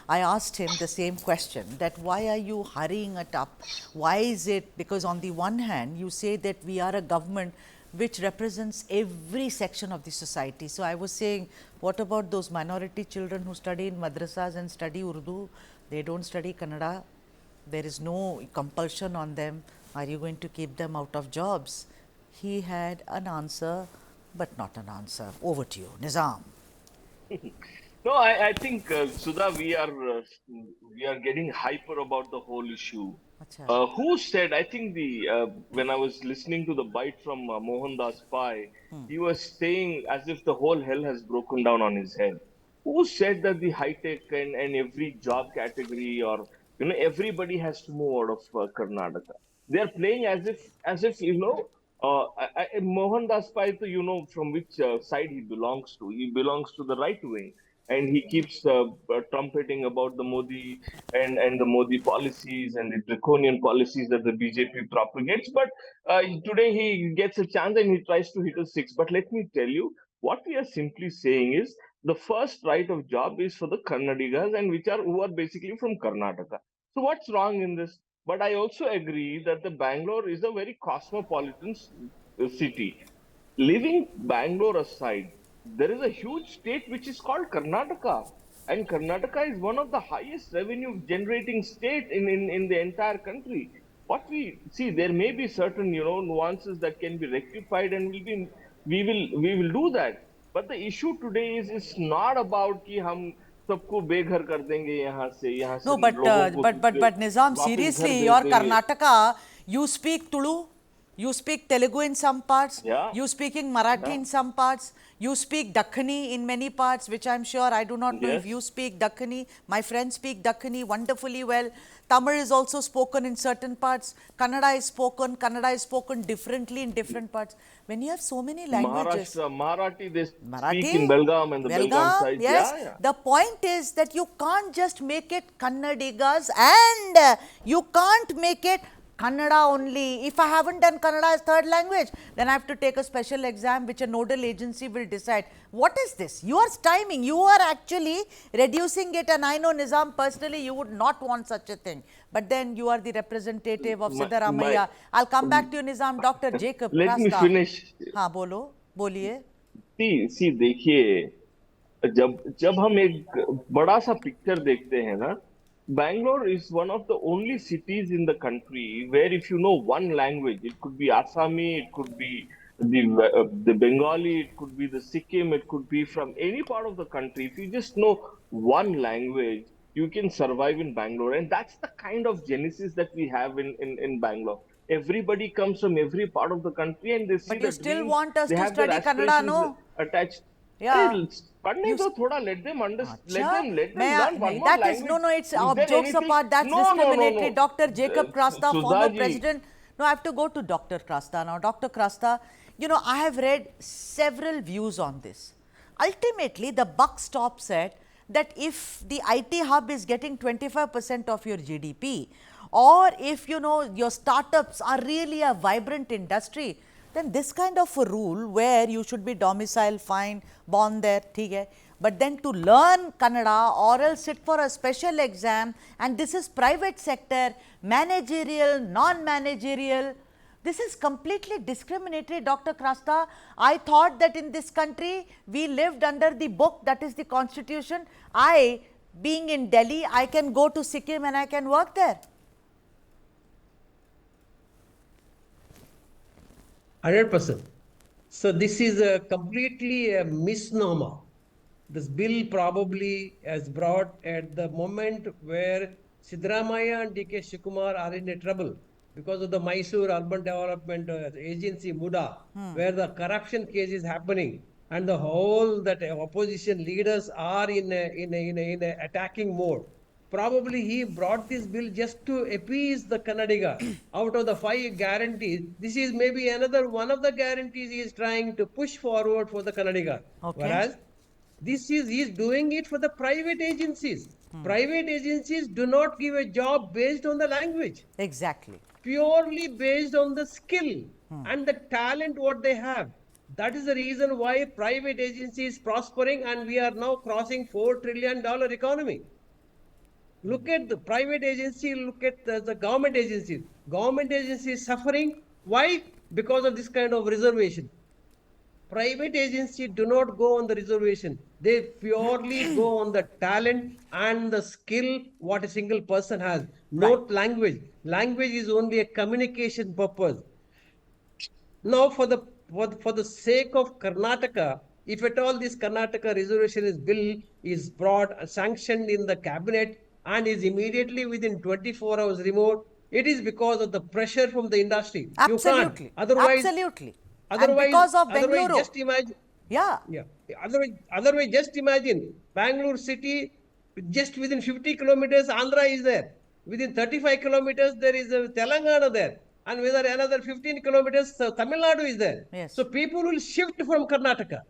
I asked him the same question, that why are you hurrying it up? Why is it? Because on the one hand, you say that we are a government which represents every section of the society. So, I was saying, what about those minority children who study in madrasas and study Urdu? They don't study Kannada. There is no compulsion on them. Are you going to keep them out of jobs? He had an answer, but not an answer. Over to you, Nizam. No, I think Sudha, we are getting hyper about the whole issue. Acha. Who said? I think the when I was listening to the bite from Mohandas Pai, he was saying as if the whole hell has broken down on his head. Who said that the high tech and every job category or everybody has to move out of Karnataka? They are playing as if Mohandas Pai, from which side he belongs to. He belongs to the right wing, and he keeps trumpeting about the Modi and the Modi policies and the draconian policies that the BJP propagates. But today he gets a chance and he tries to hit a six. But let me tell you, what we are simply saying is the first right of job is for the Kannadigas and who are basically from Karnataka. So what's wrong in this? But I also agree that the Bangalore is a very cosmopolitan city. Leaving Bangalore aside, there is a huge state which is called Karnataka. And Karnataka is one of the highest revenue generating state in the entire country. What we see, there may be certain, nuances that can be rectified and we will do that. But the issue today is it's not about कि हम सबको बेघर कर देंगे यहाँ से No, but लोगों को Nizam, वापस घर seriously, भेज your देंगे. Karnataka, you speak Tulu, you speak Telugu in some parts, Yeah, you speaking Marathi yeah, in some parts, you speak Dakhini in many parts, which I'm sure I do not know if you yes. speak Dakhini. My friends speak Dakhini wonderfully well. Tamil is also spoken in certain parts. Kannada is spoken differently in different parts. When you have so many languages, Maharashtra, Marathi, they speak in Marathi, Belgaum and the Belgaum Belgaum, side. yes. Yeah, yeah. The point is that you can't just make it Kannadigas and you can't make it Kannada only. If I haven't done Kannada as third language, then I have to take a special exam which a nodal agency will decide. What is this? You are styming. You are actually reducing it, and I know Nizam personally, you would not want such a thing. But then you are the representative of My Siddaramaiah. I'll come back to you, Nizam. Dr. Jacob let me Krasta. finish. हाँ बोलो बोलिए. See, देखिए, जब जब हम एक बड़ा सा पिक्चर देखते हैं ना, Bangalore is one of the only cities in the country where if you know one language, it could be Assami, it could be the Bengali, it could be the Sikkim, it could be from any part of the country. If you just know one language, you can survive in Bangalore, and that's the kind of genesis that we have in Bangalore. Everybody comes from every part of the country, and they see But you the still dreams. want us They to have their study Kannada, aspirations no? attached. अरे Yeah. पढ़ने You. दो थोड़ा, अच्छा let them मैं learn one नहीं, more that is language. no, no, it's Is there jokes anything? apart, that's No, no, no, discriminatory. no. Dr. Jacob Krasta, Sudha former ji. president. No, I have to go to Dr. Krasta now. Dr. Krasta, you know, I have read several views on this. Ultimately, the buck stops at that if the IT hub is getting 25% of your GDP, or if you know your startups are really a vibrant industry, then this kind of a rule where you should be domicile fine, born there, theek hai. But then to learn Kannada or else sit for a special exam, and this is private sector, managerial, non-managerial, this is completely discriminatory, Dr. Krasta. I thought that in this country we lived under the book, that is the constitution. I, being in Delhi, I can go to Sikkim and I can work there. 100%. So this is a completely a misnomer. This bill probably has brought at the moment where Siddaramaiah and DK Shikumar are in a trouble because of the Mysore Urban Development Agency MUDA, where the corruption case is happening, and the whole that opposition leaders are in a attacking mode. Probably he brought this bill just to appease the Kannadiga. Out of the 5 guarantees, this is maybe another one of the guarantees he is trying to push forward for the Kannadiga. Okay. Whereas this is he is doing it for the private agencies. Private agencies do not give a job based on the language, Exactly. purely based on the skill and the talent what they have. That is the reason why private agency is prospering, and we are now crossing $4 trillion economy. Look at the private agency, look at the government agency. Government agency is suffering. Why? Because of this kind of reservation. Private agency do not go on the reservation. They purely go on the talent and the skill what a single person has. Not language. Language is only a communication purpose. Now, for the sake of Karnataka, if at all this Karnataka reservation is bill is brought sanctioned in the cabinet and is immediately within 24 hours removed, it is because of the pressure from the industry. Absolutely. You can't. Otherwise, Absolutely. And otherwise, because of otherwise, Bengaluru. just imagine. Yeah. Yeah. Otherwise, just imagine Bangalore city, just within 50 kilometers, Andhra is there. Within 35 kilometers, there is a Telangana there. And within another 15 kilometers, Tamil Nadu is there. Yes. So people will shift from Karnataka.